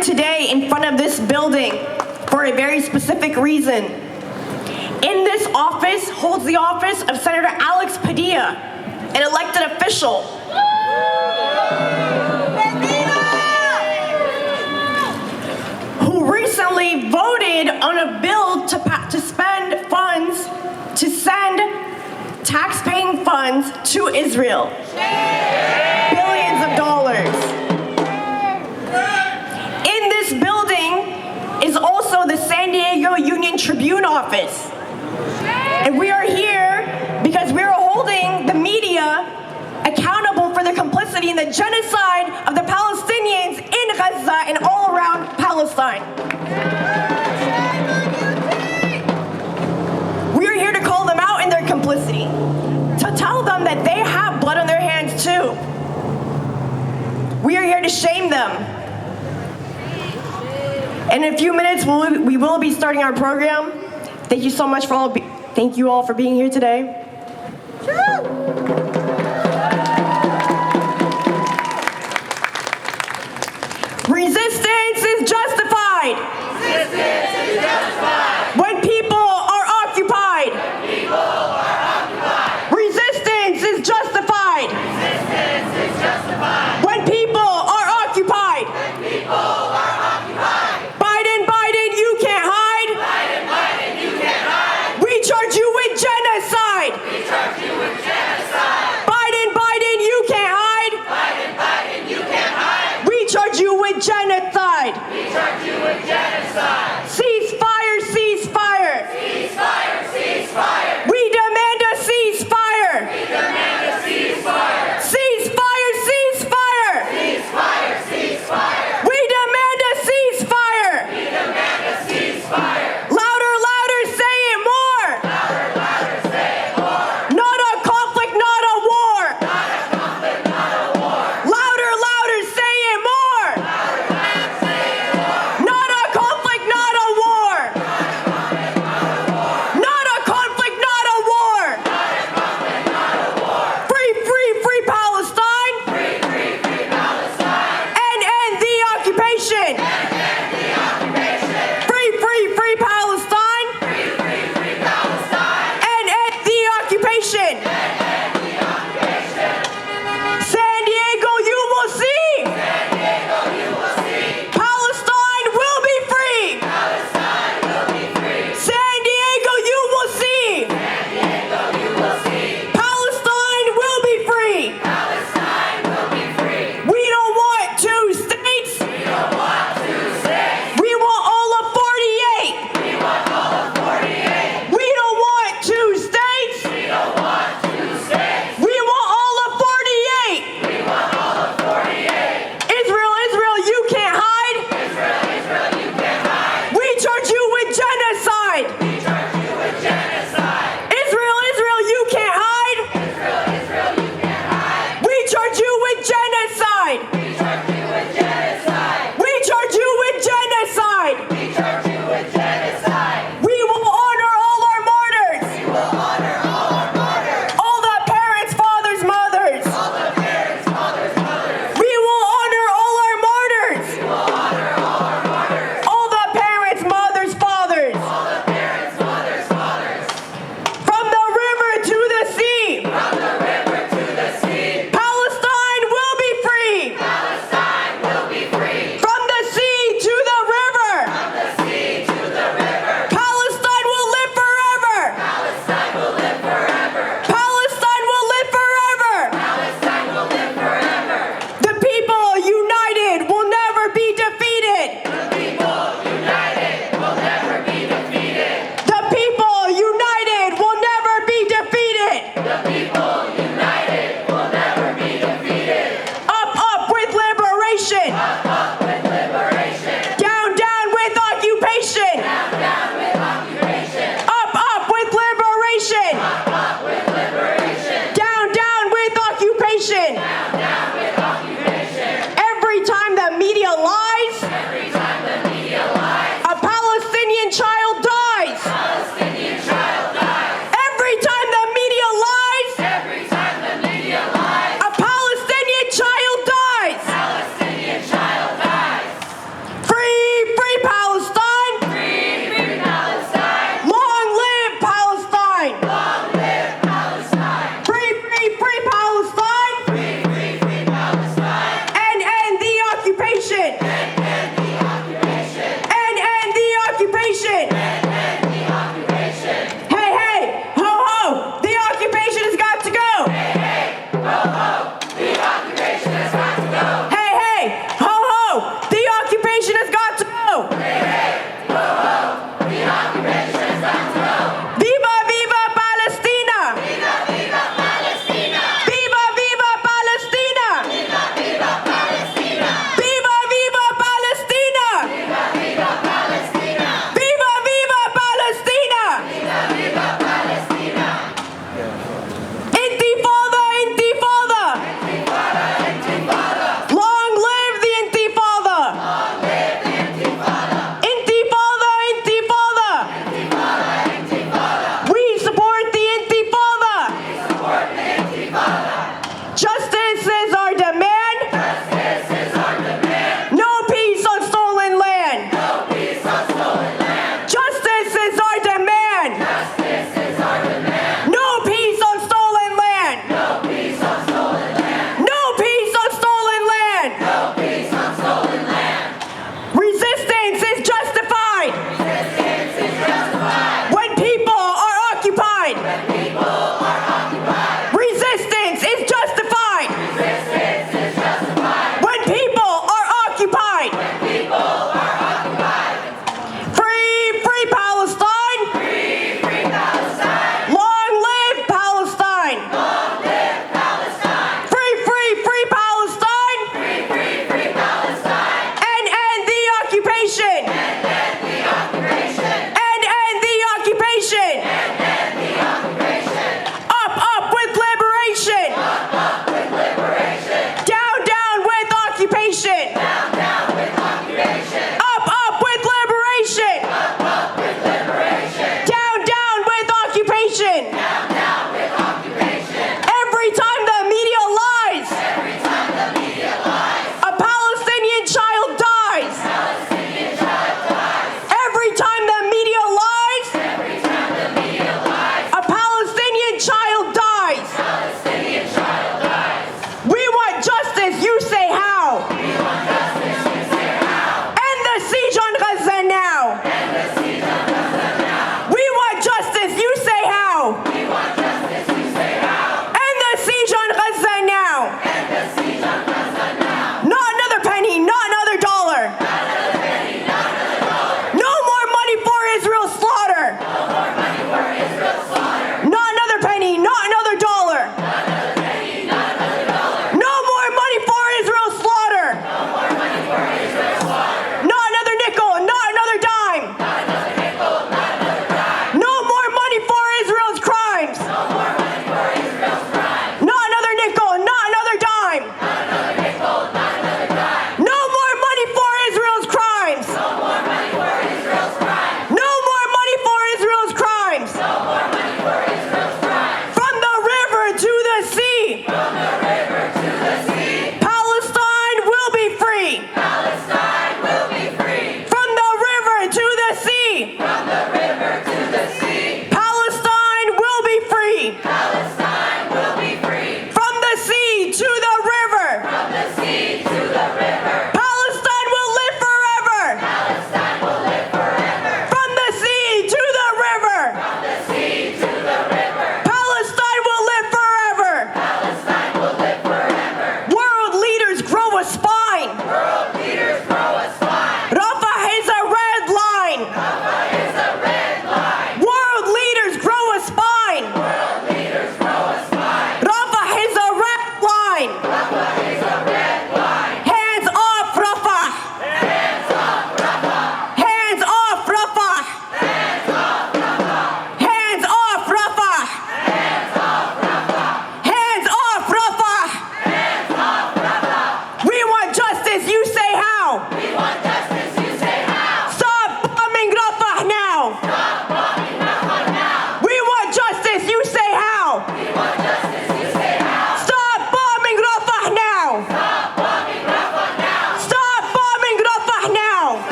here today in front of this building for a very specific reason. In this office holds the office of Senator Alex Pedilla, an elected official. Who recently voted on a bill to spend funds, to send tax-paying funds to Israel. Billions of dollars. In this building is also the San Diego Union-Tribune office. And we are here because we are holding the media accountable for their complicity in the genocide of the Palestinians in Gaza and all around Palestine. We are here to call them out in their complicity, to tell them that they have blood on their hands too. We are here to shame them. In a few minutes, we will be starting our program. Thank you so much thank you all for being here today. Resistance is justified. Resistance is justified. When people are occupied. Resistance is justified. Resistance is justified. When people are occupied. Biden, you can't hide. Biden, you can't hide. We charge you with genocide. We charge you with genocide.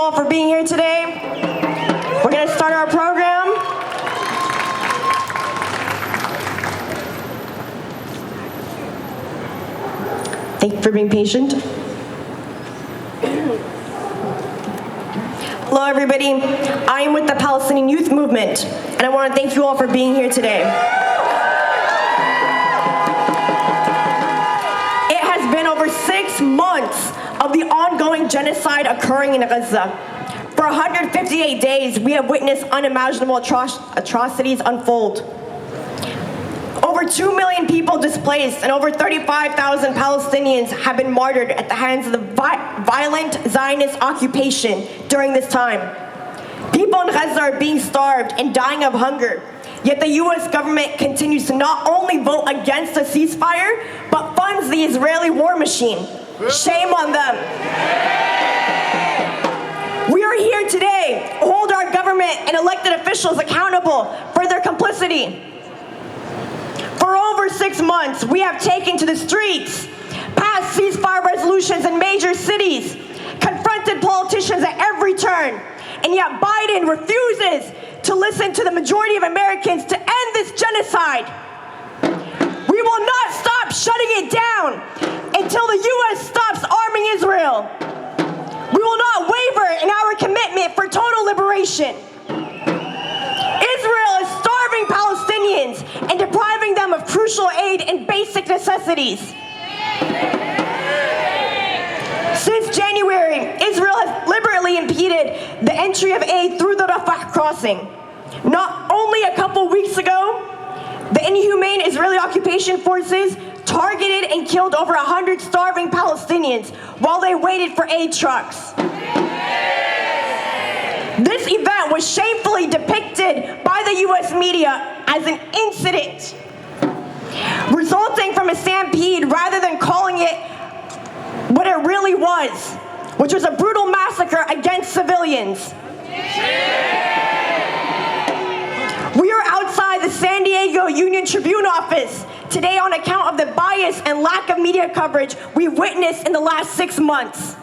all for being here today. We're going to start our program. Thank you for being patient. Hello, everybody. I am with the Palestinian Youth Movement, and I want to thank you all for being here today. It has been over 6 months of the ongoing genocide occurring in Gaza. For 158 days, we have witnessed unimaginable atrocities unfold. Over 2 million people displaced and over 35,000 Palestinians have been martyred at the hands of the violent Zionist occupation during this time. People in Gaza are being starved and dying of hunger, yet the U.S. government continues to not only vote against a ceasefire, but funds the Israeli war machine. Shame on them. We are here today to hold our government and elected officials accountable for their complicity. For over 6 months, we have taken to the streets, passed ceasefire resolutions in major cities, confronted politicians at every turn, and yet Biden refuses to listen to the majority of Americans to end this genocide. We will not stop shutting it down until the U.S. stops arming Israel. We will not waver in our commitment for total liberation. Israel is starving Palestinians and depriving them of crucial aid and basic necessities. Since January, Israel has deliberately impeded the entry of aid through the Rafah crossing. Not only a couple weeks ago, the inhumane Israeli occupation forces targeted and killed over 100 starving Palestinians while they waited for aid trucks. This event was shamefully depicted by the U.S. media as an incident resulting from a stampede rather than calling it what it really was, which was a brutal massacre against civilians. We are outside the San Diego Union-Tribune office today on account of the bias and lack of media coverage we've witnessed in the last 6 months.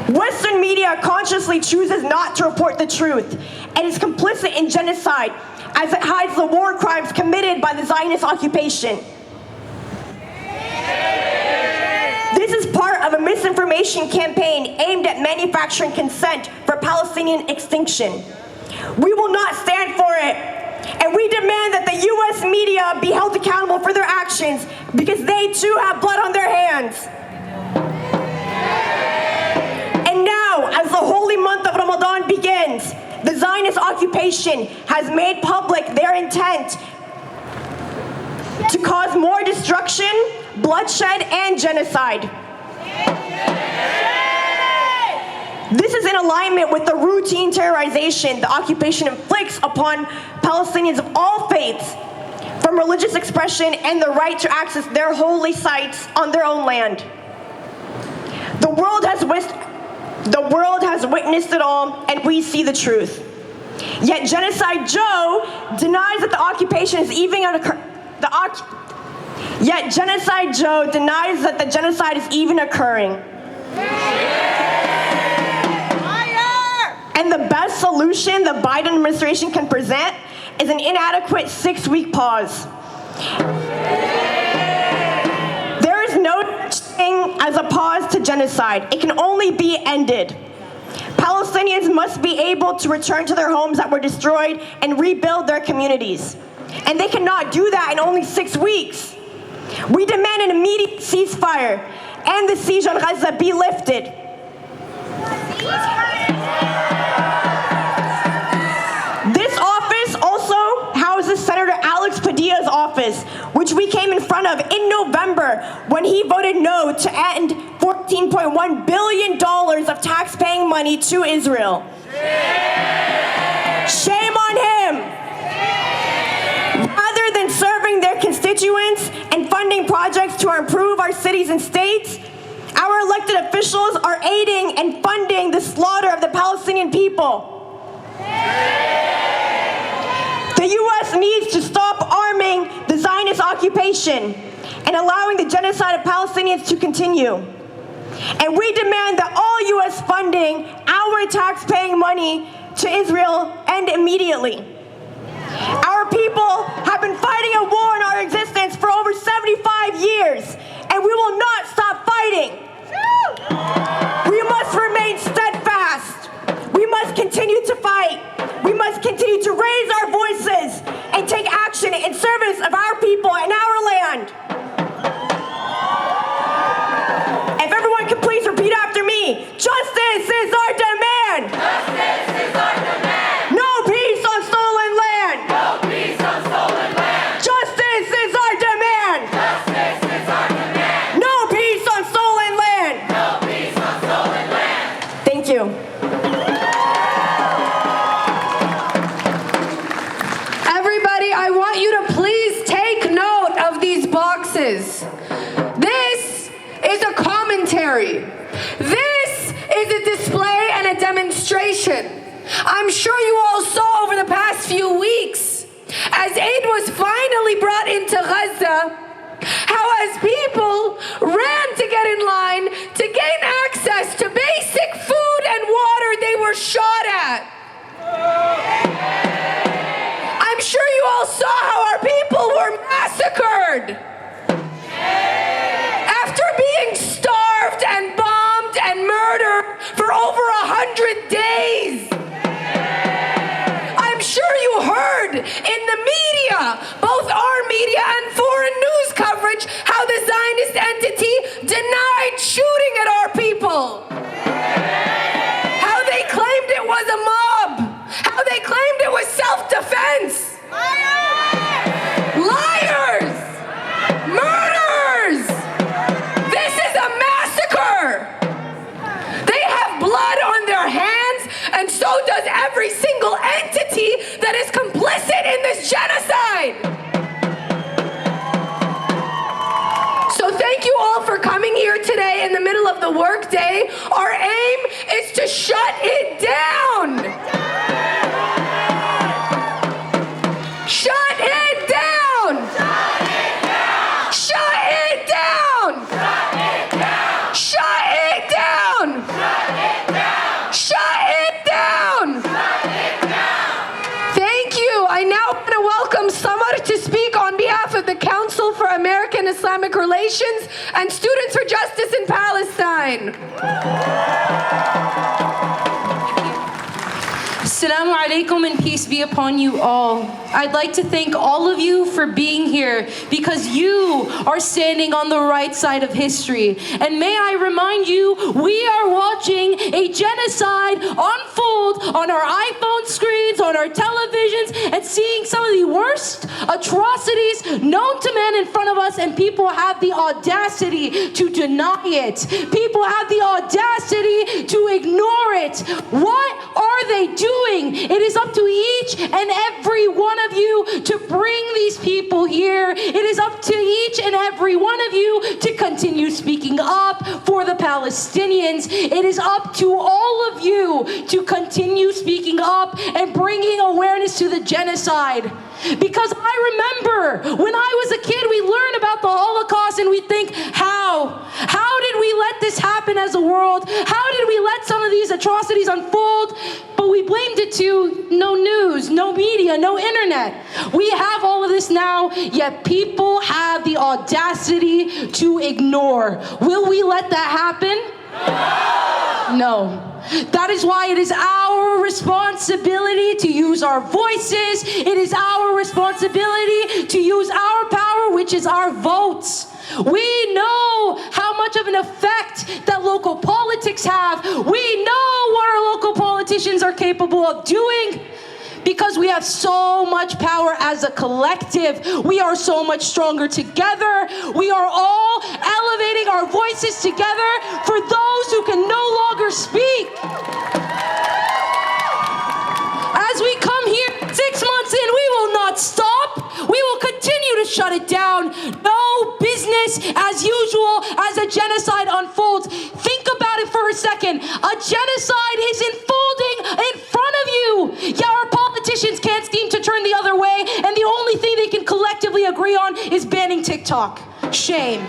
Western media consciously chooses not to report the truth and is complicit in genocide as it hides the war crimes committed by the Zionist occupation. This is part of a misinformation campaign aimed at manufacturing consent for Palestinian extinction. We will not stand for it, and we demand that the U.S. media be held accountable for their actions because they too have blood on their hands. And now, as the holy month of Ramadan begins, the Zionist occupation has made public their intent to cause more destruction, bloodshed, and genocide. This is in alignment with the routine terrorization the occupation inflicts upon Palestinians of all faiths, from religious expression and the right to access their holy sites on their own land. The world has witnessed it all, and we see the truth. Yet Genocide Joe denies that the occupation is even Yet Genocide Joe denies that the genocide is even occurring. And the best solution the Biden administration can present is an inadequate 6-week pause. There is no such thing as a pause to genocide. It can only be ended. Palestinians must be able to return to their homes that were destroyed and rebuild their communities. And they cannot do that in only 6 weeks. We demand an immediate ceasefire and the siege on Gaza be lifted. This office also houses Senator Alex Pedilla's office, which we came in front of in November when he voted no to end $14.1 billion of tax-paying money to Israel. Shame on him. Rather than serving their constituents and funding projects to improve our cities and states, our elected officials are aiding and funding the slaughter of the Palestinian people. The U.S. needs to stop arming the Zionist occupation and allowing the genocide of Palestinians to continue. And we demand that all U.S. funding, our tax-paying money to Israel, end immediately. Our people have been fighting a war in our existence for over 75 years, and we will not stop fighting. We must remain steadfast. We must continue to fight. We must continue to raise our voices and take action in service of our people and our land. If everyone can please repeat after me, justice is our demand. Justice is our demand. No peace on stolen land. No peace on stolen land. Justice is our demand. Justice is our demand. No peace on stolen land. No peace on stolen land. Thank you. Everybody, I want you to please take note of these boxes. This is a commentary. This is a display and a demonstration. I'm sure you all saw over the past few weeks, as aid was finally brought into Gaza, how as people ran to get in line to gain access to basic food and water, they were shot at. I'm sure you all saw how our people were massacred. After being starved and bombed and murdered for over 100 days. I'm sure you heard in the media, both our media and foreign news coverage, how the Zionist entity denied shooting at our people. How they claimed it was a mob. How they claimed it was self-defense. Liars! Murderers! This is a massacre! They have blood on their hands, and so does every single entity that is complicit in this genocide. So thank you all for coming here today in the middle of the workday. Our aim is to shut it down. Shut it down! Shut it down! Shut it down! Shut it down! Thank you. I now want to welcome Samar to speak on behalf of the Council for American-Islamic Relations and Students for Justice in Palestine. Assalamu alaikum and peace be upon you all. I'd like to thank all of you for being here because you are standing on the right side of history. And may I remind you, we are watching a genocide unfold on our iPhone screens, on our televisions, and seeing some of the worst atrocities known to man in front of us, and people have the audacity to deny it. People have the audacity to ignore it. What are they doing? It is up to each and every one of you to bring these people here. It is up to each and every one of you to continue speaking up for the Palestinians. It is up to all of you to continue speaking up and bringing awareness to the genocide. Because I remember when I was a kid, we learned about the Holocaust and we think, how did we let this happen as a world? How did we let some of these atrocities unfold? But we blamed it to no news, no media, no internet. We have all of this now, yet people have the audacity to ignore. Will we let that happen? No. That is why it is our responsibility to use our voices. It is our responsibility to use our power, which is our votes. We know how much of an effect that local politics have. We know what our local politicians are capable of doing. Because we have so much power as a collective. We are so much stronger together. We are all elevating our voices together for those who can no longer speak. As we come here 6 months in, we will not stop. We will continue to shut it down. No business as usual as a genocide unfolds. Think about it for a second. A genocide is unfolding in front of you. Yeah, our politicians can't seem to turn the other way, and the only thing they can collectively agree on is banning TikTok. Shame.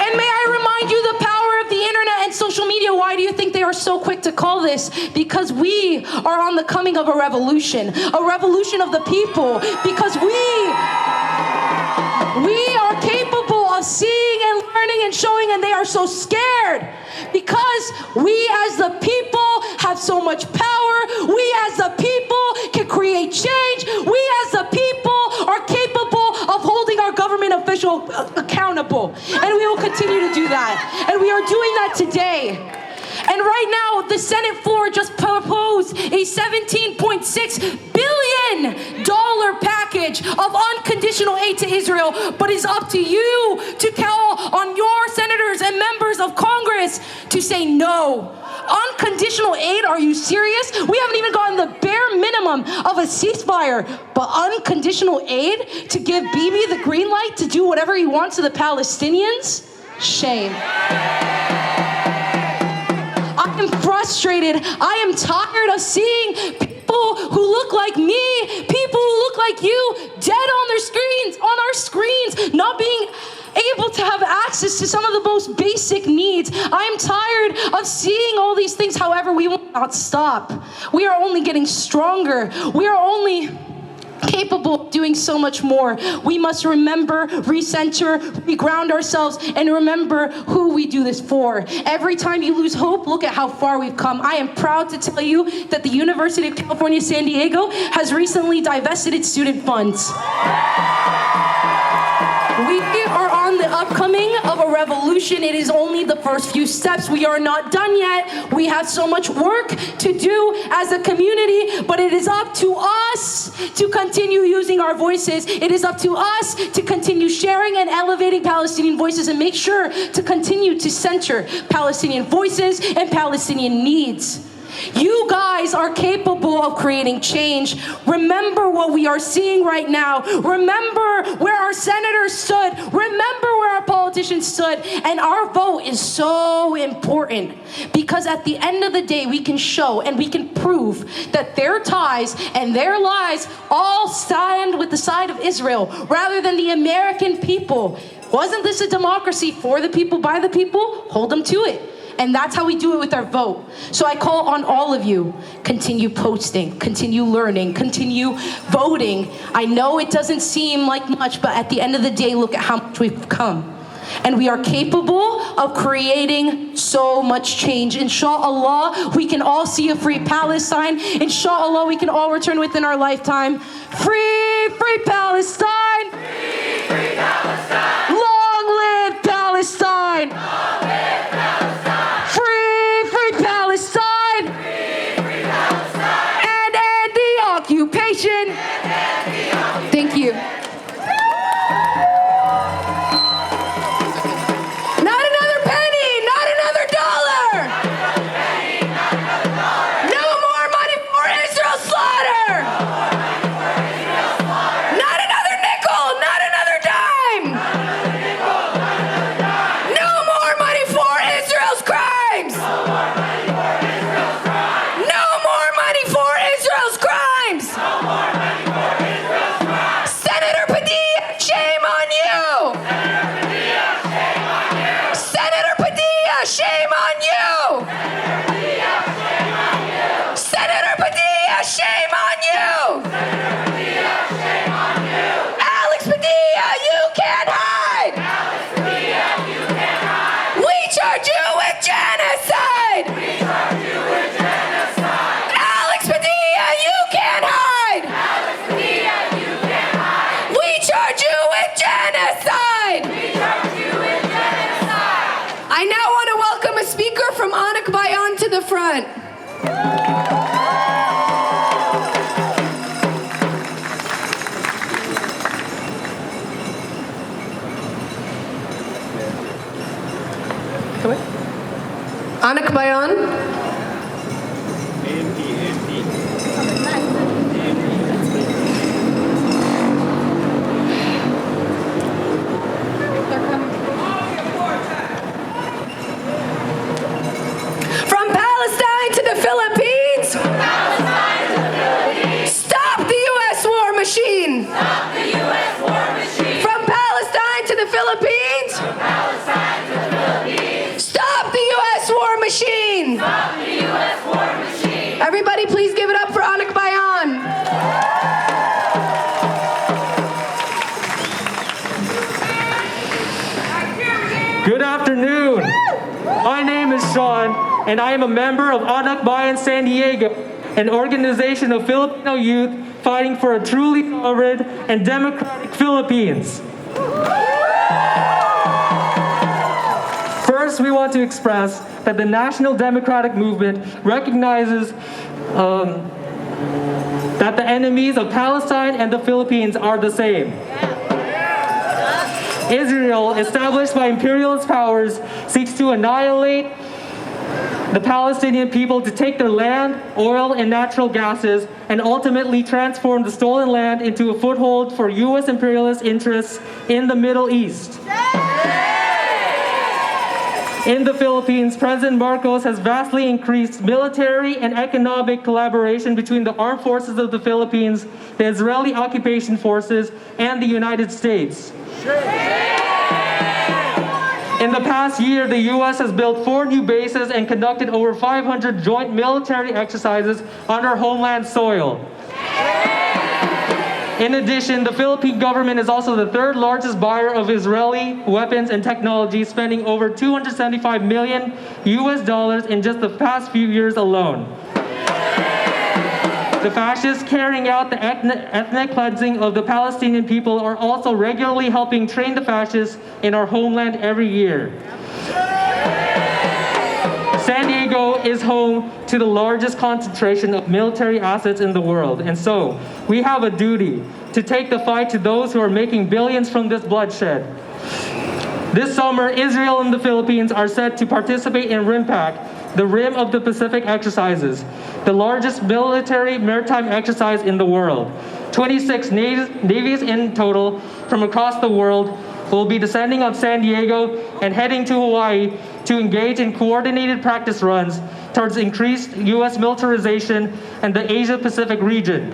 And may I remind remind you the power of the internet and social media. Why do you think they are so quick to call this? Because we are on the coming of a revolution of the people, because we are capable of seeing and learning and showing, and they are so scared because we as the people have so much power. We as the people can create change. We as the people are capable of holding our government official accountable, and we will continue to do that, and we are doing that today. And right now, the Senate floor just proposed a $17.6 billion package of unconditional aid to Israel. But it's up to you to call on your senators and members of Congress to say no. Unconditional aid? Are you serious? We haven't even gotten the bare minimum of a ceasefire. But unconditional aid to give Bibi the green light to do whatever he wants to the Palestinians? Shame. I am frustrated. I am tired of seeing people who look like me, people who look like you, dead on our screens, not being able to have access to some of the most basic needs. I am tired of seeing all these things. However, we will not stop. We are only getting stronger. We are only capable of doing so much more. We must remember, recenter, reground ourselves, and remember who we do this for. Every time you lose hope, look at how far we've come. I am proud to tell you that the University of California, San Diego has recently divested its student funds. We are on the upcoming of a revolution. It is only the first few steps. We are not done yet. We have so much work to do as a community, but it is up to us to continue using our voices. It is up to us to continue sharing and elevating Palestinian voices and make sure to continue to center Palestinian voices and Palestinian needs. You guys are capable of creating change. Remember what we are seeing right now. Remember where our senators stood. Remember where our politicians stood. And our vote is so important because at the end of the day, we can show and we can prove that their ties and their lies all stand with the side of Israel rather than the American people. Wasn't this a democracy for the people, by the people? Hold them to it. And that's how we do it with our vote. So I call on all of you, continue posting, continue learning, continue voting. I know it doesn't seem like much, but at the end of the day, look at how much we've come. And we are capable of creating so much change. Inshallah, we can all see a free Palestine. Inshallah, we can all return within our lifetime. Free, free Palestine! Free, free Palestine! Long live Palestine! Long live Palestine! Free, free Palestine! Free, free Palestine! And end the occupation! Thank you. Not another penny! Not another dollar! No more money for Israel's slaughter! Not another nickel! Not another dime! No more money for Israel's crimes! No more money for Israel's crimes! Senator Pedilla, shame on you! Senator Pedilla, shame on you! Senator Pedilla, shame on you! Alex Pedilla, you can't hide! We charge you with genocide! Alex Padilla, you can't hide! We charge you with genocide! I now want to welcome a speaker from Anakbayan to the front. Come in. Anakbayan. From Palestine to the Philippines. Stop the U.S. war machine. From Palestine to the Philippines. machine. Stop the U.S. war machine. Everybody please give it up for Anakbayan. Good afternoon. My name is Sean, and I am a member of Anakbayan San Diego, an organization of Filipino youth fighting for a truly tolerant and democratic Philippines. First, we want to express that the National Democratic Movement recognizes that the enemies of Palestine and the Philippines are the same. Israel, established by imperialist powers, seeks to annihilate the Palestinian people, to take their land, oil, and natural gases, and ultimately transform the stolen land into a foothold for U.S. imperialist interests in the Middle East. In the Philippines, President Marcos has vastly increased military and economic collaboration between the armed forces of the Philippines, the Israeli occupation forces, and the United States. In the past year, the U.S. has built 4 new bases and conducted over 500 joint military exercises on our homeland soil. In addition, the Philippine government is also the 3rd largest buyer of Israeli weapons and technology, spending over $275 million in just the past few years alone. The fascists carrying out the ethnic cleansing of the Palestinian people are also regularly helping train the fascists in our homeland every year. San Diego is home to the largest concentration of military assets in the world, and so we have a duty to take the fight to those who are making billions from this bloodshed. This summer, Israel and the Philippines are set to participate in RIMPAC, the Rim of the Pacific exercises, the largest military maritime exercise in the world. 26 navies in total from across the world will be descending on San Diego and heading to Hawaii to engage in coordinated practice runs towards increased U.S. militarization and the Asia-Pacific region.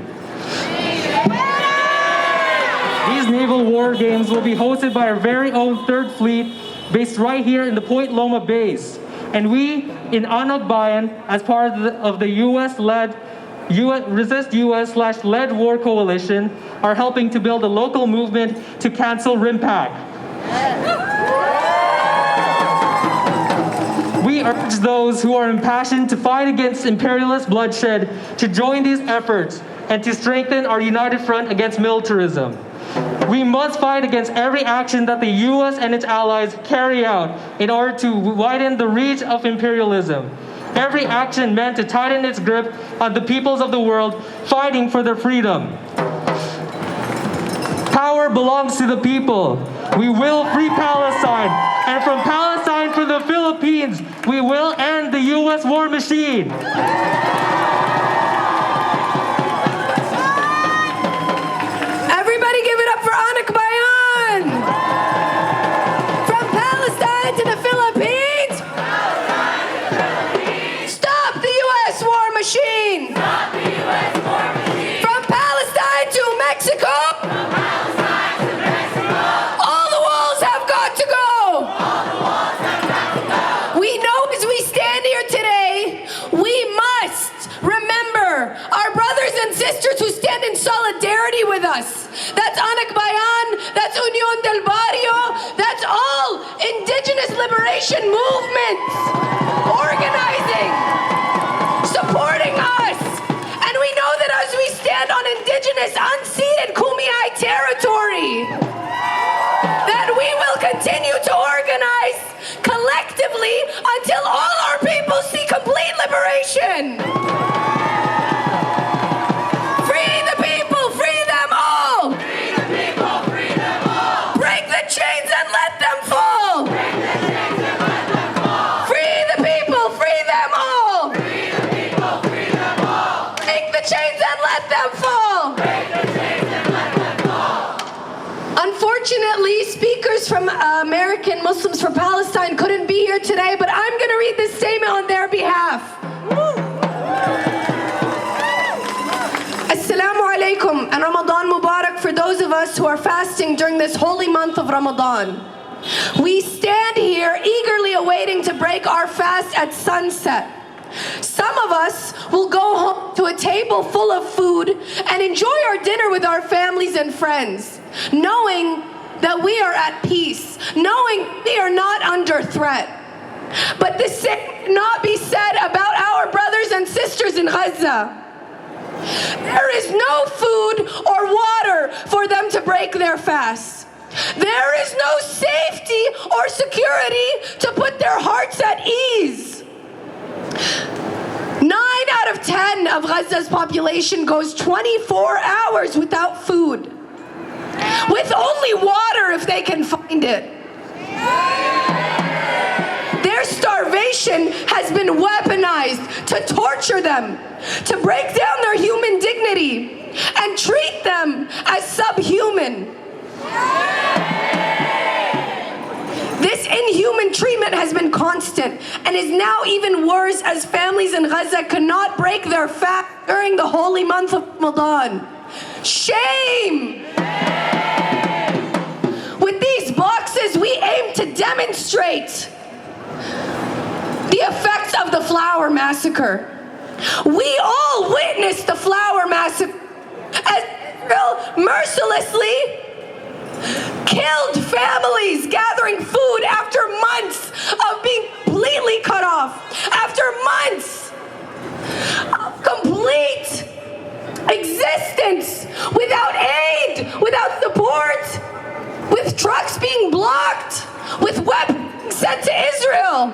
These naval war games will be hosted by our very own 3rd Fleet, based right here in the Point Loma base. And we in Anakbayan, as part of the U.S.-led Resist U.S./led War Coalition, are helping to build a local movement to cancel RIMPAC. We urge those who are impassioned to fight against imperialist bloodshed to join these efforts and to strengthen our united front against militarism. We must fight against every action that the U.S. and its allies carry out in order to widen the reach of imperialism. Every action meant to tighten its grip on the peoples of the world fighting for their freedom. Power belongs to the people. We will free Palestine. And from Palestine for the Philippines, we will end the U.S. war machine. Everybody give it up for Anakbayan. From Palestine to the Philippines. Stop the U.S. war machine. Stop the U.S. war machine. From Palestine to Mexico. From Palestine to Mexico. All the walls have got to go. All the walls have got to go. We know as we stand here today, we must remember our brothers and sisters who stand in solidarity with us. That's Anakbayan, that's Union del Barrio, that's all Indigenous liberation movements organizing, supporting us. And we know that as we stand on Indigenous unceded Kumeyaay territory, that we will continue to organize collectively until all our people see complete liberation. Free the people, free them all. Free the people, free them all. Break the chains and let them fall. Break the chains and let them fall. Free the people, free them all. Free the people, free them all. Break the chains and let them fall. Break the chains and let them fall. Unfortunately, speakers from American Muslims for Palestine couldn't be here today, but I'm going to read this statement on their behalf. Assalamu alaikum and Ramadan Mubarak for those of us who are fasting during this holy month of Ramadan. We stand here eagerly awaiting to break our fast at sunset. Some of us will go home to a table full of food and enjoy our dinner with our families and friends, knowing that we are at peace, knowing we are not under threat. But the same cannot be said about our brothers and sisters in Gaza. There is no food or water for them to break their fast. There is no safety or security to put their hearts at ease. 9 out of 10 of Gaza's population goes 24 hours without food, with only water if they can find it. Their starvation has been weaponized to torture them, to break down their human dignity, and treat them as subhuman. This inhuman treatment has been constant and is now even worse as families in Gaza cannot break their fast during the holy month of Ramadan. Shame! With these boxes, we aim to demonstrate the effects of the flower massacre. We all witnessed the flower massacre as Israel mercilessly killed families gathering food after months of being completely cut off, after months of complete existence without aid, without support, with trucks being blocked, with weapons sent to Israel.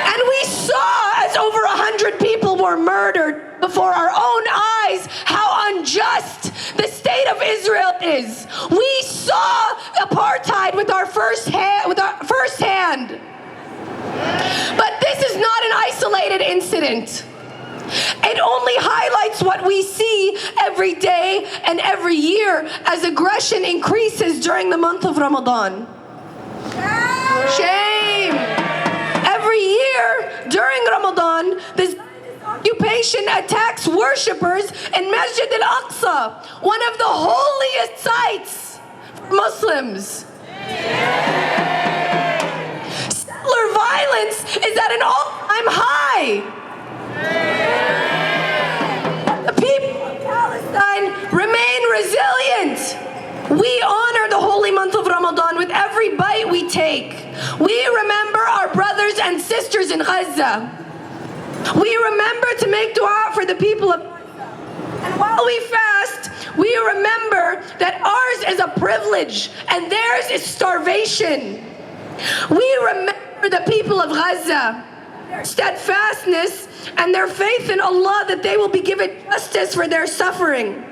And we saw as over 100 people were murdered before our own eyes how unjust the state of Israel is. We saw apartheid with our first hand. But this is not an isolated incident. It only highlights what we see every day and every year as aggression increases during the month of Ramadan. Shame! Every year during Ramadan, this occupation attacks worshippers in Masjid al-Aqsa, one of the holiest sites for Muslims. Settler violence is at an all-time high. The people of Palestine remain resilient. We honor the holy month of Ramadan with every bite we take. We remember our brothers and sisters in Gaza. We remember to make dua for the people of Gaza. And while we fast, we remember that ours is a privilege and theirs is starvation. We remember the people of Gaza, their steadfastness and their faith in Allah that they will be given justice for their suffering.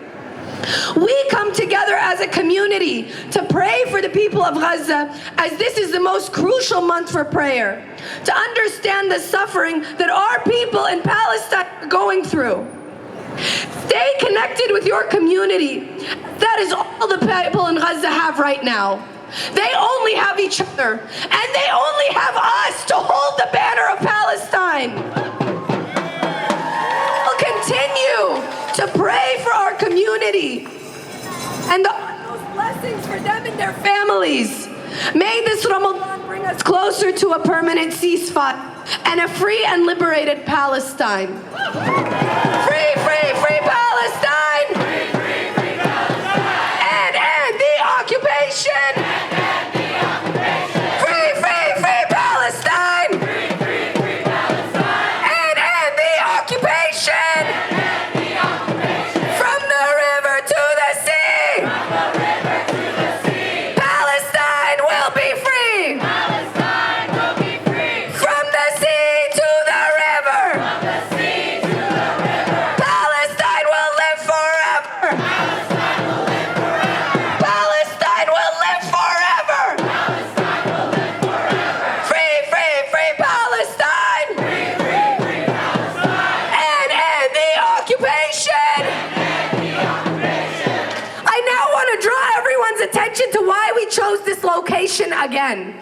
We come together as a community to pray for the people of Gaza, as this is the most crucial month for prayer, to understand the suffering that our people in Palestine are going through. Stay connected with your community. That is all the people in Gaza have right now. They only have each other, and they only have us to hold the banner of Palestine. We'll continue to pray for our community and those blessings for them and their families. May this Ramadan bring us closer to a permanent ceasefire and a free and liberated Palestine. Free, free, free Palestine! Free, free, free Palestine! And the occupation! And the occupation! Free, free, free Palestine! Free, free, free Palestine! And the occupation! And the occupation! From the river to the sea! From the river to the sea! Palestine will be free! Palestine will be free! From the sea to the river! From the sea to the river! Palestine will live forever! Palestine will live forever! Palestine will live forever! Palestine will live forever! Free, free, free Palestine! Free, free, free Palestine! And the occupation! And the occupation! I now want to draw everyone's attention to why we chose this location again.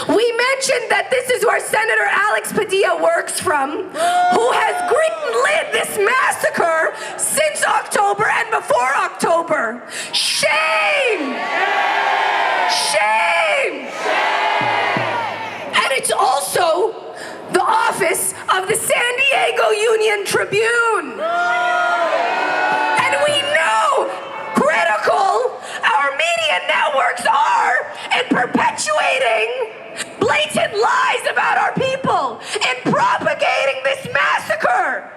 We mentioned that this is where Senator Alex Pedilla works from, who has greenlit this massacre since October and before October. Shame! Shame! And it's also the office of the San Diego Union-Tribune. And we know critical our media networks are in perpetuating blatant lies about our people and propagating this massacre.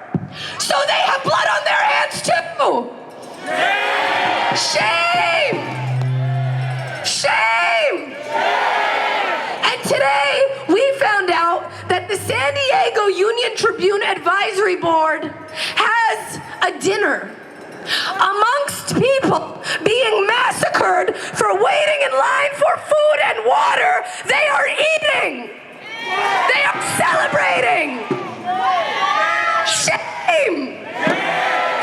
So they have blood on their hands too. Shame! Shame! And today we found out that the San Diego Union-Tribune Advisory Board has a dinner amongst people being massacred for waiting in line for food and water. They are eating. They are celebrating. Shame.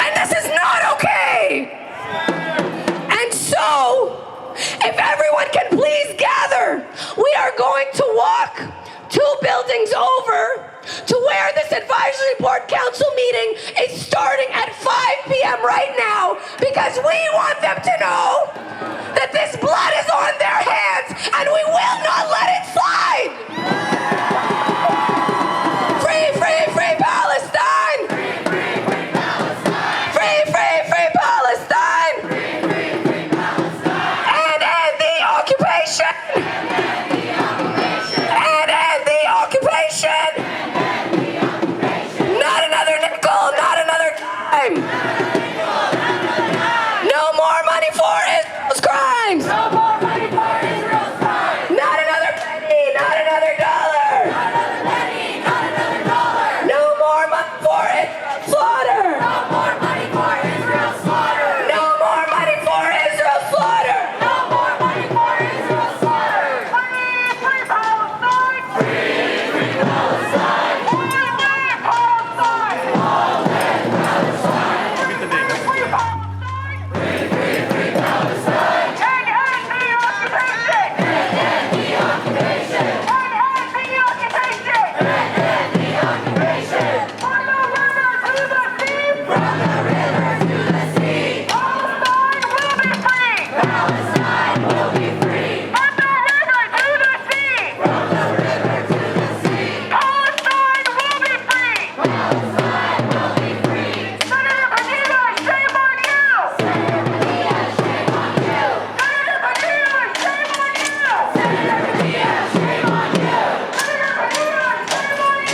And this is not okay. And so, if everyone can please gather, we are going to walk 2 buildings over to where this advisory board council meeting is starting at 5 p.m. right now, because we want them to know that this blood is on their hands and we will not let it slide. Free, free, free Palestine! Free, free, free Palestine! Free, free, free Palestine! Free, free, free Palestine! And end the occupation! And end the occupation! Not another nickel, not another dime! No more money for Israel's crimes! No more money for Israel's crimes! Not another penny, not another dollar! Not another penny, not another dollar! No more money for Israel's slaughter! No more money for Israel's slaughter! No more money for Israel's slaughter! No more money for Israel's slaughter! Free, free Palestine! Free, free Palestine! Free, free Palestine! All land Palestine! Free, free Palestine! Free, free Palestine! And end the occupation! And end the occupation! And end the occupation! And end the occupation! From the river to the sea! From the river to the sea! Palestine will be free! Palestine will be free! From the river to the sea! From the river to the sea! Palestine will be free! Palestine will be free! Senator Pedilla, shame on you! Senator Pedilla, shame on you! Senator Pedilla, shame on you! Senator Pedilla, shame on you! Senator Pedilla, shame on you!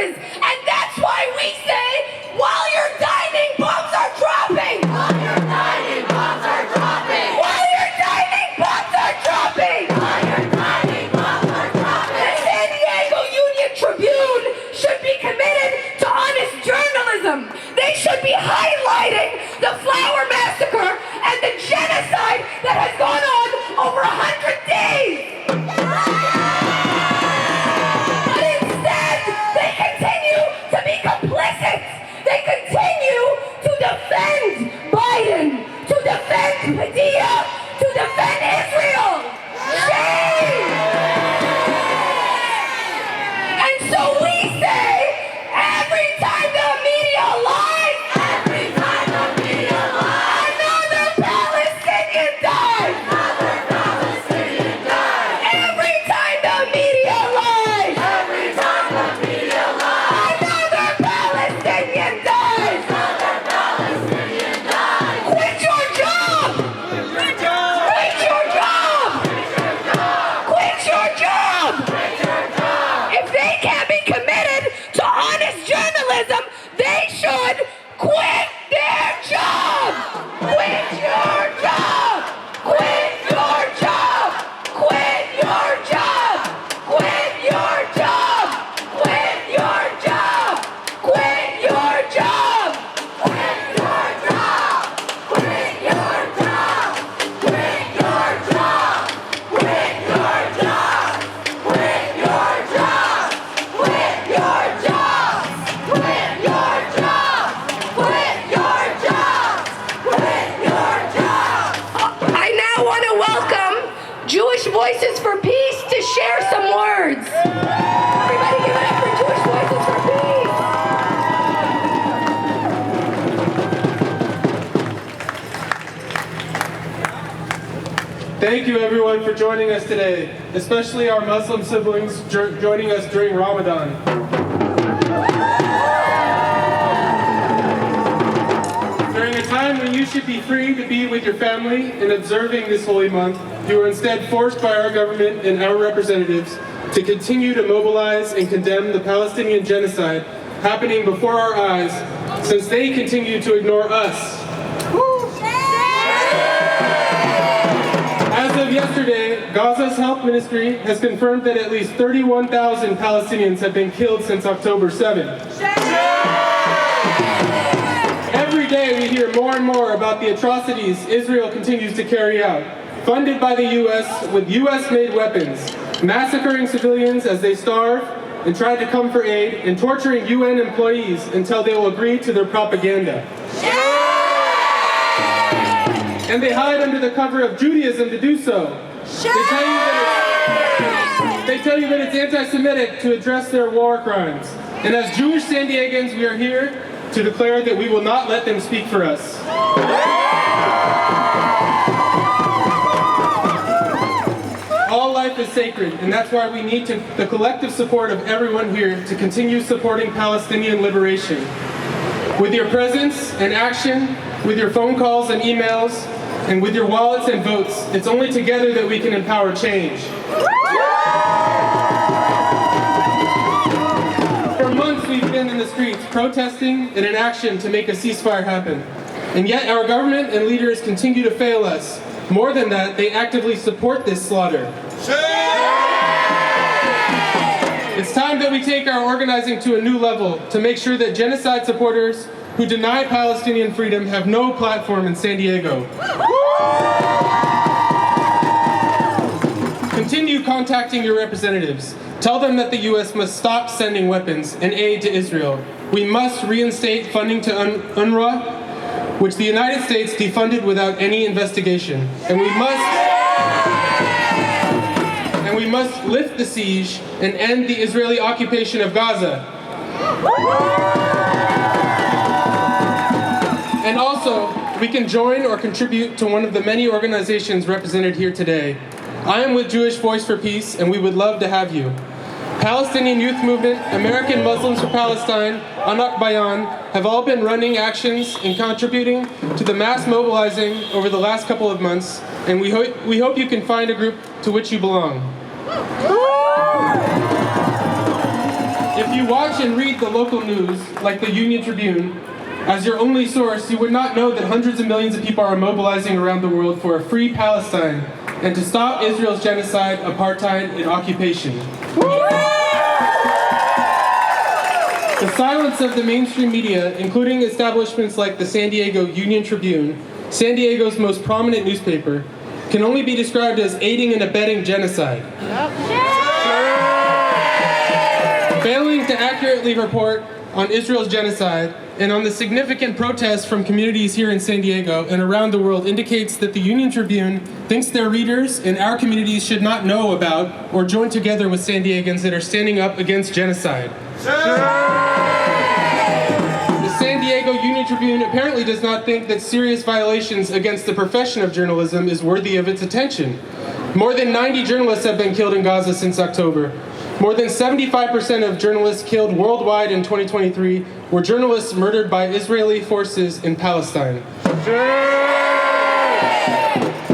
buses. And that's why we say, while you're dining, bombs are dropping. While you're dining, bombs are dropping. While you're dining, bombs are dropping. While you're dining, bombs are dropping. The San Diego Union-Tribune should be committed to honest journalism. They should be highlighting the Flower Massacre and the genocide that has gone on over 100 days. But instead, they continue to be complicit. They continue to defend Biden, to defend Pedilla, to defend Israel. Shame! And so we say, every time the media lies, every time the media lies, another Palestinian dies. Another Palestinian dies. Every time the media lies, every time the media lies, another Palestinian dies. Another Palestinian dies. Quit your job. Quit your job. Quit your job. Quit your job. If they can't be committed to honest journalism, they should quit their job. Quit your job. Quit your job. Quit your job. Quit your job. Quit your job. Quit your job. Quit your job. Quit your job. Quit your job. Quit your job. Quit your job. Quit your job. Quit your job. Quit your job. Quit your job. I now want to welcome Jewish Voices for Peace to share some words. Everybody give it up for Jewish Voices for Peace. Thank you everyone for joining us today, especially our Muslim siblings joining us during Ramadan. During a time when you should be free to be with your family and observing this holy month, you are instead forced by our government and our representatives to continue to mobilize and condemn the Palestinian genocide happening before our eyes, since they continue to ignore us. As of yesterday, Gaza's health ministry has confirmed that at least 31,000 Palestinians have been killed since October 7th. Every day we hear more and more about the atrocities Israel continues to carry out, funded by the U.S. with U.S.-made weapons, massacring civilians as they starve and try to come for aid, and torturing UN employees until they will agree to their propaganda. And they hide under the cover of Judaism to do so. They tell you that it's anti-Semitic to address their war crimes. And as Jewish San Diegans, we are here to declare that we will not let them speak for us. All life is sacred, and that's why we need the collective support of everyone here to continue supporting Palestinian liberation. With your presence and action, with your phone calls and emails, and with your wallets and votes, it's only together that we can empower change. For months we've been in the streets protesting and in action to make a ceasefire happen. And yet our government and leaders continue to fail us. More than that, they actively support this slaughter. It's time that we take our organizing to a new level to make sure that genocide supporters who deny Palestinian freedom have no platform in San Diego. Continue contacting your representatives. Tell them that the U.S. must stop sending weapons and aid to Israel. We must reinstate funding to UNRWA, which the United States defunded without any investigation. And we must lift the siege and end the Israeli occupation of Gaza. And also, we can join or contribute to one of the many organizations represented here today. I am with Jewish Voice for Peace, and we would love to have you. Palestinian Youth Movement, American Muslims for Palestine, Anakbayan have all been running actions and contributing to the mass mobilizing over the last couple of months, and we hope you can find a group to which you belong. If you watch and read the local news, like the Union-Tribune, as your only source, you would not know that hundreds of millions of people are mobilizing around the world for a free Palestine and to stop Israel's genocide, apartheid, and occupation. The silence of the mainstream media, including establishments like the San Diego Union-Tribune, San Diego's most prominent newspaper, can only be described as aiding and abetting genocide. Failing to accurately report on Israel's genocide and on the significant protests from communities here in San Diego and around the world indicates that the Union-Tribune thinks their readers and our communities should not know about or join together with San Diegans that are standing up against genocide. The San Diego Union-Tribune apparently does not think that serious violations against the profession of journalism is worthy of its attention. More than 90 journalists have been killed in Gaza since October. More than 75% of journalists killed worldwide in 2023 were journalists murdered by Israeli forces in Palestine.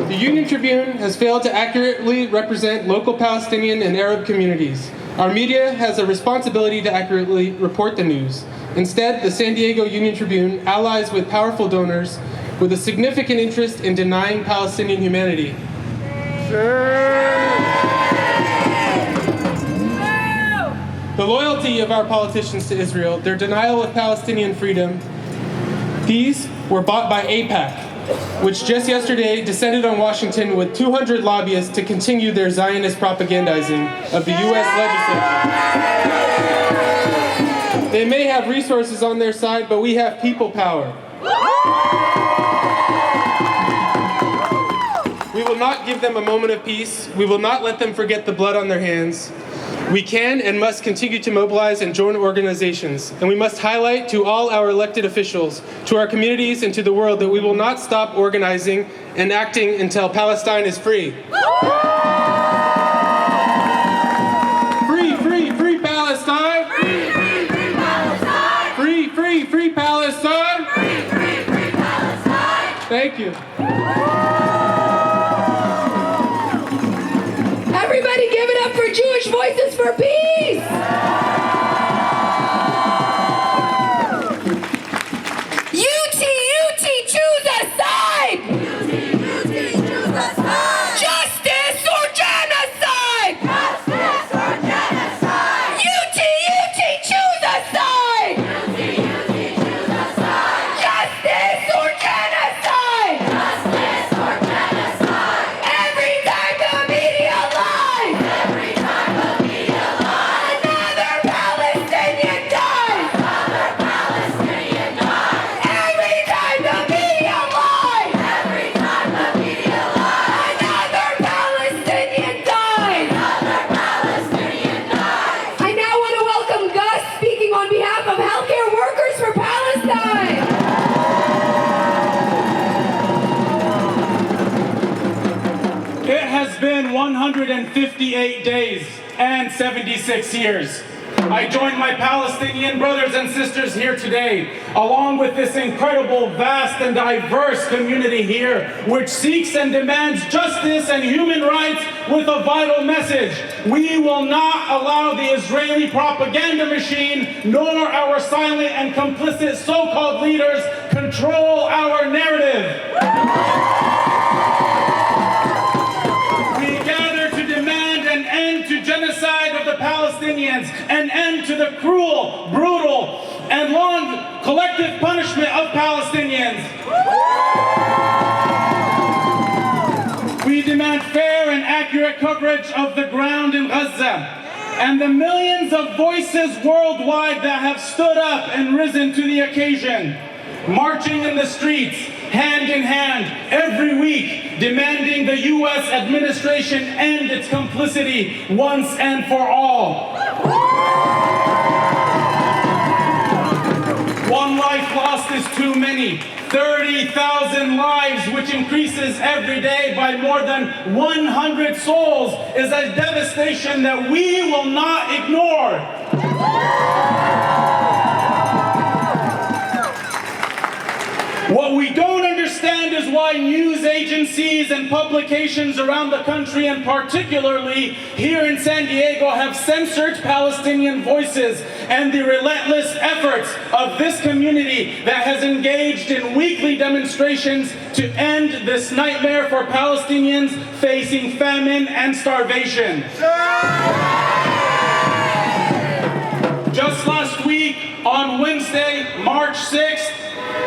The Union-Tribune has failed to accurately represent local Palestinian and Arab communities. Our media has a responsibility to accurately report the news. Instead, the San Diego Union-Tribune allies with powerful donors with a significant interest in denying Palestinian humanity. The loyalty of our politicians to Israel, their denial of Palestinian freedom, these were bought by AIPAC, which just yesterday descended on Washington with 200 lobbyists to continue their Zionist propagandizing of the U.S. legislature. They may have resources on their side, but we have people power. We will not give them a moment of peace. We will not let them forget the blood on their hands. We can and must continue to mobilize and join organizations, and we must highlight to all our elected officials, to our communities, and to the world that we will not stop organizing and acting until Palestine is free. Free, free, free Palestine! Free, free, free Palestine! Free, free, free Palestine! Free, free, free Palestine! Thank you. Everybody give it up for Jewish Voices for Peace! UT, choose a side! UT, choose a side! Justice or genocide! Justice or genocide! UT, choose a side! UT, choose a side! Justice or genocide! Justice or genocide! Every time the media lies! Every time the media lies! Another Palestinian dies! Another Palestinian dies! Every time the media lies! Every time the media lies! Another Palestinian dies! Another Palestinian dies! I now want to welcome Gus speaking on behalf of healthcare workers for Palestine. It has been 158 days and 76 years. I join my Palestinian brothers and sisters here today, along with this incredible, vast, and diverse community here, which seeks and demands justice and human rights with a vital message. We will not allow the Israeli propaganda machine, nor our silent and complicit so-called leaders, control our narrative. We gather to demand an end to genocide of the Palestinians, an end to the cruel, brutal, and long collective punishment of Palestinians. We demand fair and accurate coverage of the ground in Gaza and the millions of voices worldwide that have stood up and risen to the occasion, marching in the streets, hand in hand, every week, demanding the U.S. administration end its complicity once and for all. One life lost is too many. 30,000 lives, which increases every day by more than 100 souls, is a devastation that we will not ignore. What we don't understand is why why news agencies and publications around the country, and particularly here in San Diego, have censored Palestinian voices and the relentless efforts of this community that has engaged in weekly demonstrations to end this nightmare for Palestinians facing famine and starvation. Just last week, on Wednesday, March 6th,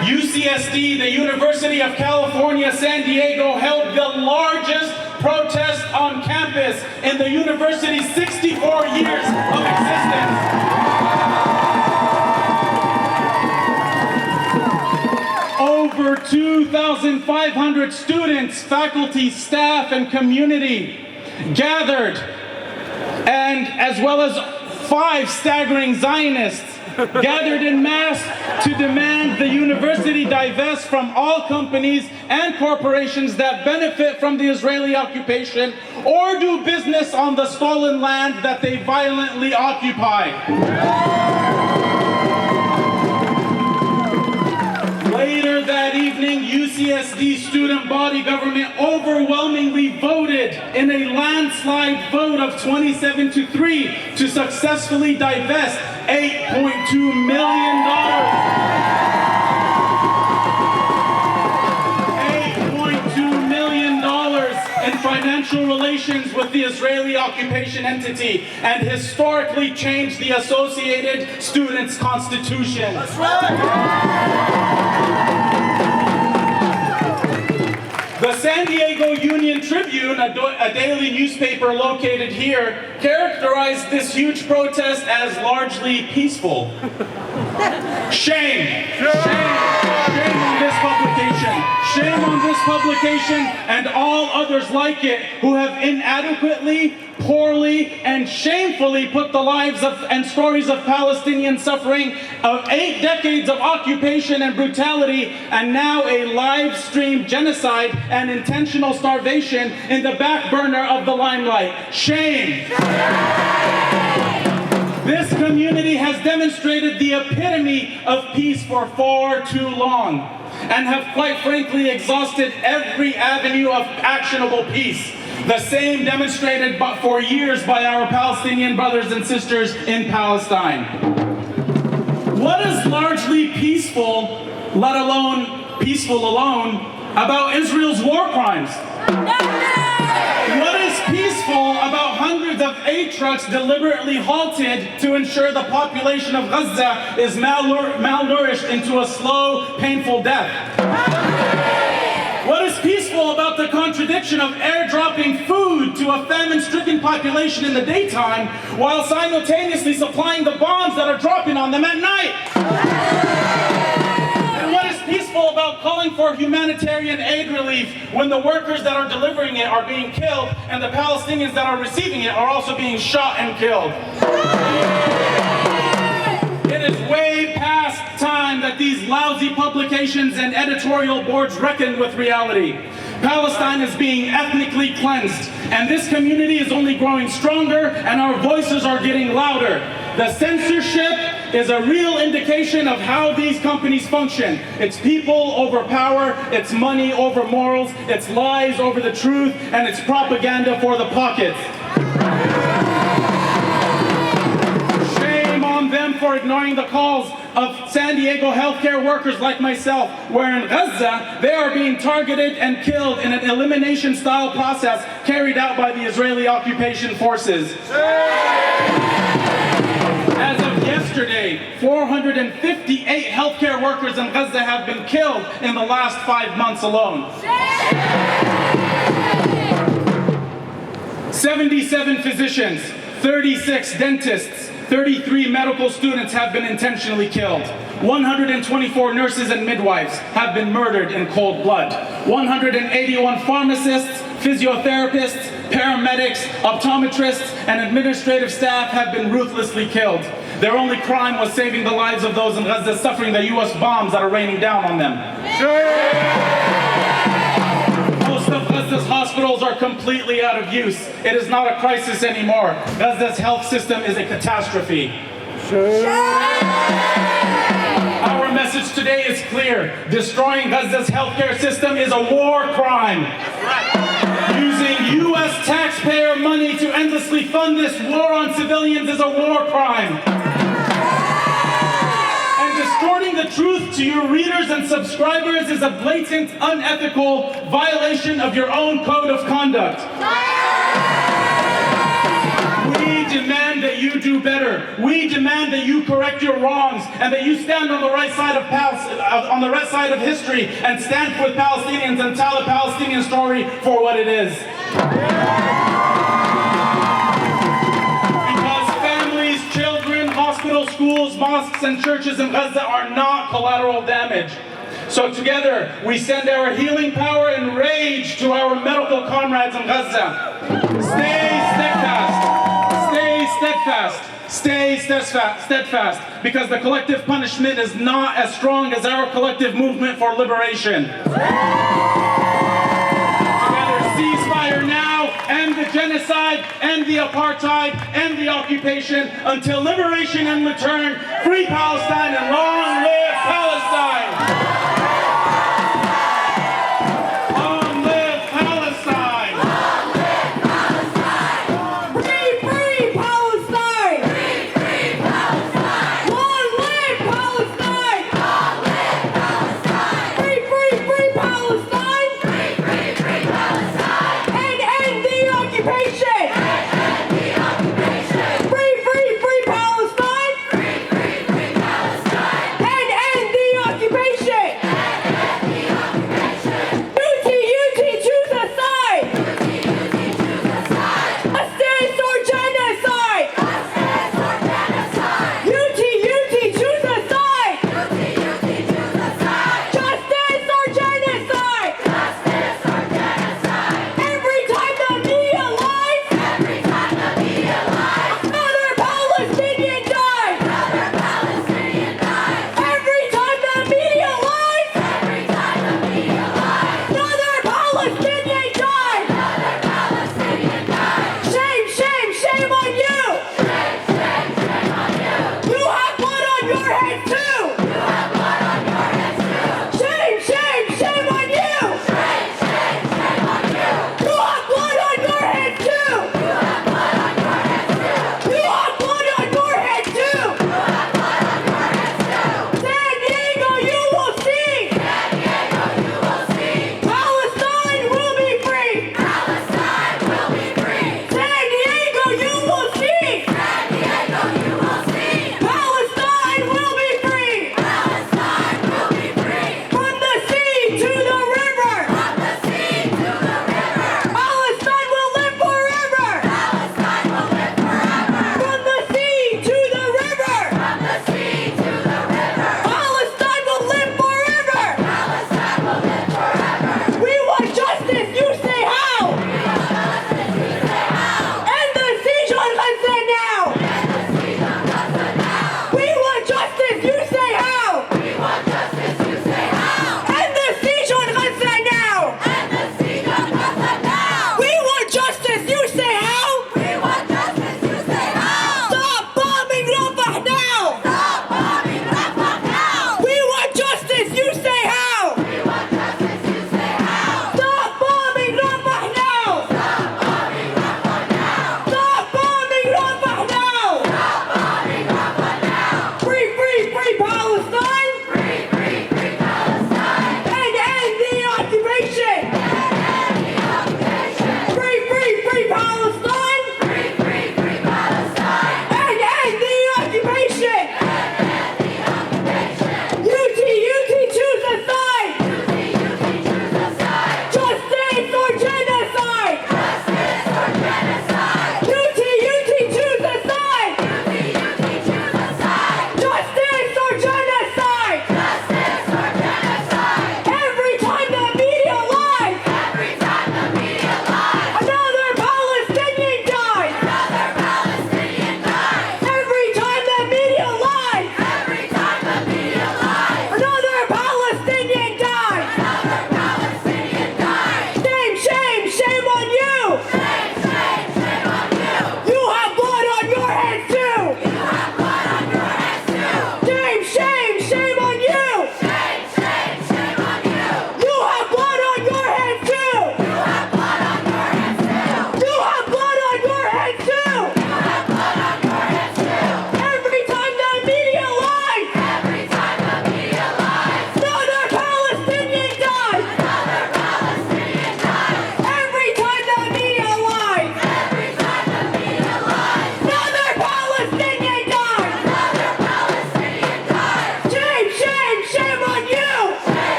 UCSD, the University of California, San Diego, held the largest protest on campus in the university's 64 years of existence. Over 2,500 students, faculty, staff, and community gathered, and as well as 5 staggering Zionists gathered in mass to demand the university divest from all companies and corporations that benefit from the Israeli occupation or do business on the stolen land that they violently occupy. Later that evening, UCSD student body government overwhelmingly voted in a landslide vote of 27-3 to successfully divest $8.2 million. $8.2 million in financial relations with the Israeli occupation entity and historically changed the Associated Students' Constitution. That's right. The San Diego Union-Tribune, a daily newspaper located here, characterized this huge protest as largely peaceful. Shame! Shame on this publication. Shame on this publication and all others like it who have inadequately, poorly, and shamefully put the lives of and stories of Palestinian suffering of 8 decades of occupation and brutality and now a live stream genocide and intentional starvation in the back burner of the limelight. Shame! This community has demonstrated the epitome of peace for far too long and have quite frankly exhausted every avenue of actionable peace. The same demonstrated for years by our Palestinian brothers and sisters in Palestine. What is largely peaceful, let alone peaceful alone, about Israel's war crimes? What is peaceful about hundreds of aid trucks deliberately halted to ensure the population of Gaza is malnourished into a slow, painful death? What is peaceful about the contradiction of airdropping food to a famine-stricken population in the daytime while simultaneously supplying the bombs that are dropping on them at night? And what is peaceful about calling for humanitarian aid relief when the workers that are delivering it are being killed and the Palestinians that are receiving it are also being shot and killed? It is way past time that these lousy publications and editorial boards reckon with reality. Palestine is being ethnically cleansed, and this community is only growing stronger, and our voices are getting louder. The censorship is a real indication of how these companies function. It's people over power, it's money over morals, it's lies over the truth, and it's propaganda for the pockets. On them for ignoring the calls of San Diego healthcare workers like myself, where in Gaza, they are being targeted and killed in an elimination-style process carried out by the Israeli occupation forces. As of yesterday, 458 healthcare workers in Gaza have been killed in the last 5 months alone. 77 physicians, 36 dentists, 33 medical students have been intentionally killed. 124 nurses and midwives have been murdered in cold blood. 181 pharmacists, physiotherapists, paramedics, optometrists, and administrative staff have been ruthlessly killed. Their only crime was saving the lives of those in Gaza suffering the U.S. bombs that are raining down on them. Most of Gaza's hospitals are completely out of use. It is not a crisis anymore. Gaza's health system is a catastrophe. Our message to today is clear. Destroying Gaza's healthcare system is a war crime. Using U.S. taxpayer money to endlessly fund this war on civilians is a war crime. And distorting the truth to your readers and subscribers is a blatant, unethical violation of your own code of conduct. We demand that you do better. We demand that you correct your wrongs and that you stand on the right side of history and stand with Palestinians and tell the Palestinian story for what it is. Because families, children, hospitals, schools, mosques, and churches in Gaza are not collateral damage. So together, we send our healing power and rage to our medical comrades in Gaza. Stay steadfast. Stay steadfast. Stay steadfast, because the collective punishment is not as strong as our collective movement for liberation. Together, ceasefire now, end the genocide, end the apartheid, end the occupation, until liberation and return. Free Palestine and long live Palestine!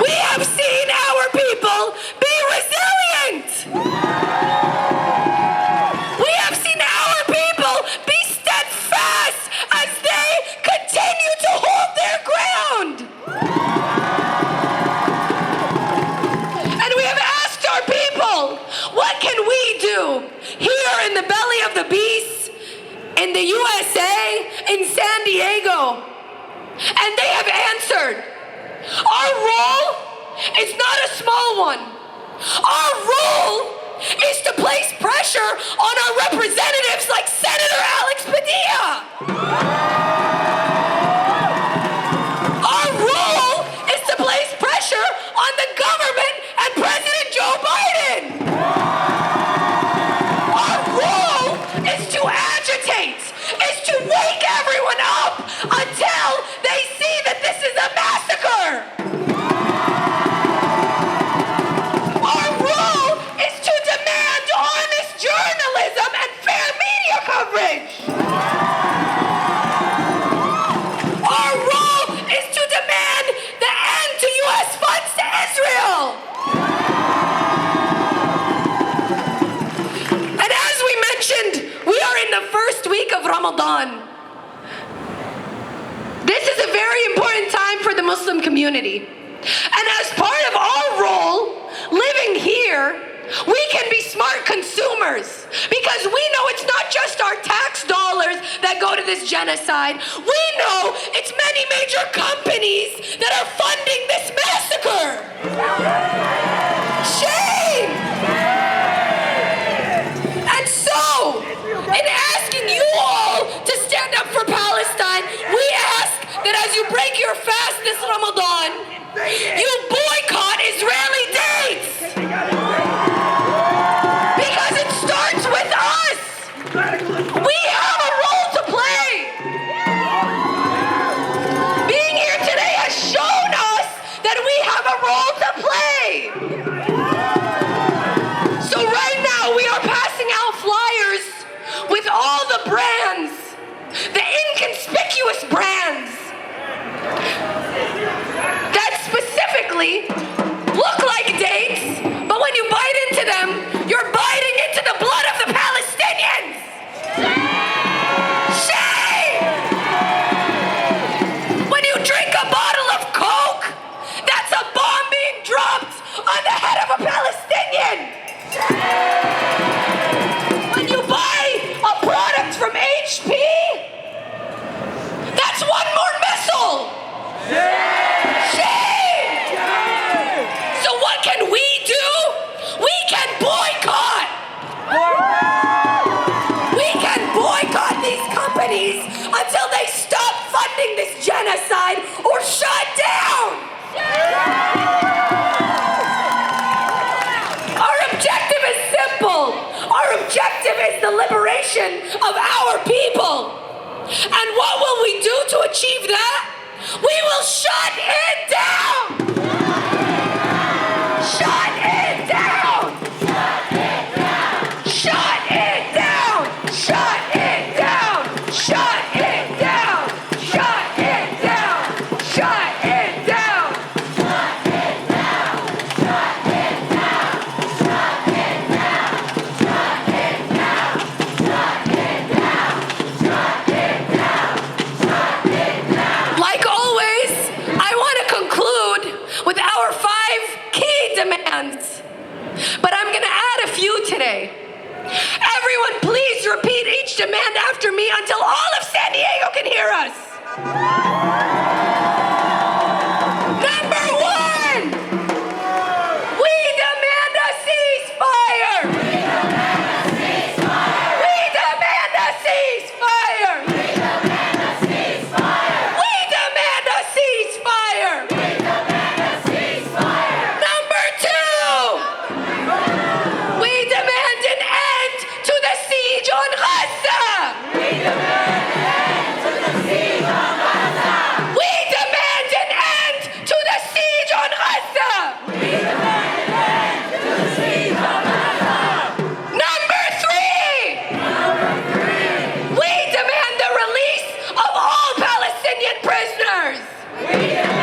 We have seen our people be resilient. We have seen our people be steadfast as they continue to hold their ground. And we have asked our people, what can we do here in the belly of the beast, in the USA, in San Diego? And they have answered. Our role is not a small one. Our role is to place pressure on our representatives like Senator Alex Pedilla. Our role is to place pressure on the government and President Joe Biden. Our role is to agitate, is to wake everyone up until they see that this is a massacre. Our role is to demand honest journalism and fair media coverage. Our role is to demand the end to U.S. funds to Israel. And as we mentioned, we are in the first week of Ramadan. This is a very important time for the Muslim community. And as part of our role, living here, we can be smart consumers because we know it's not just our tax dollars that go to this genocide. We know it's many major companies that are funding this massacre. Shame! And so, in asking you all to stand up for Palestine, we ask that as you break your fast this Ramadan, you boycott Israeli dates. Because it starts with us. We have a role to play. Being here today has shown us that we have a role to play. So right now we are passing out flyers with all the brands, the inconspicuous brands that specifically look like dates, but when you bite into them, you're biting into the blood of the Palestinians. Shame! When you drink a bottle of Coke, that's a bomb being dropped on the head of a Palestinian. When you buy a product from HP, that's one more missile. Shame! So what can we do? We can boycott. We can boycott these companies until they stop funding this genocide or shut down. Our objective is simple. Our objective is the liberation of our people. And what will we do to achieve that? We will shut it down! Shut it down! Shut it down! Shut it down! Shut it down! Shut it down! Shut it down! Like always, I want to conclude with our 5 key demands. But I'm going to add a few today. Everyone, please repeat each demand after me until all of San Diego can hear us. Number 1, we demand a ceasefire. We demand a ceasefire. We demand a ceasefire. We demand a ceasefire. We demand a ceasefire. Number 2, we demand an end to the siege on Gaza. We demand an end to the siege on Gaza. We can